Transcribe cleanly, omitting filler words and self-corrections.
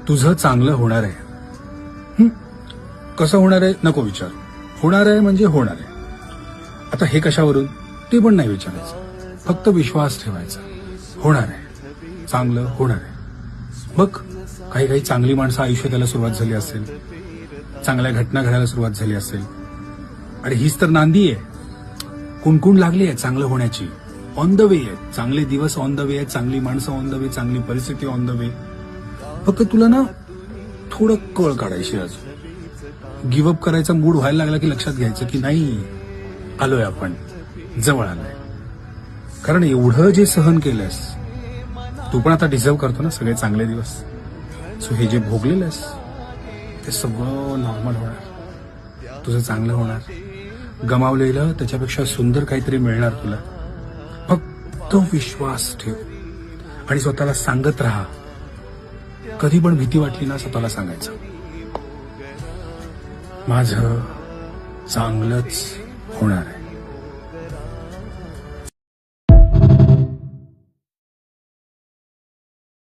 तुझं चांगलं होणार आहे. कसं होणार आहे नको विचार. होणार आहे म्हणजे होणार आहे. आता हे कशावरून ते पण नाही विचारायचं, फक्त विश्वास ठेवायचा. होणार आहे, चांगलं होणार आहे. बघ, काही काही चांगली माणसं आयुष्यात यायला सुरुवात झाली असेल, चांगल्या घटना घडायला सुरुवात झाली असेल, आणि हीच तर नांदी आहे. कुणकुण लागली आहे चांगलं होण्याची. ऑन द वे आहे, चांगले दिवस ऑन द वे आहे, चांगली माणसं ऑन द वे, चांगली परिस्थिती ऑन द वे. फक्त तुला ना थोडं कळ काढायची. अजून गिव्हअप करायचा मूड व्हायला लागला की लक्षात घ्यायचं की नाही, आलोय आपण, जवळ आलोय. कारण एवढं जे सहन केलंयस तू पण आता डिझर्व करतो ना सगळे चांगले दिवस. सो हे जे भोगलेलंस ते सगळं नॉर्मल होणार, तुझं चांगलं होणार. गमावलेलं त्याच्यापेक्षा सुंदर काहीतरी मिळणार तुला. फक्त विश्वास ठेव आणि स्वतःला सांगत राहा. कधी पण भीती वाटली ना स्वतःला सांगायचं, माझं चांगलंच होणार आहे.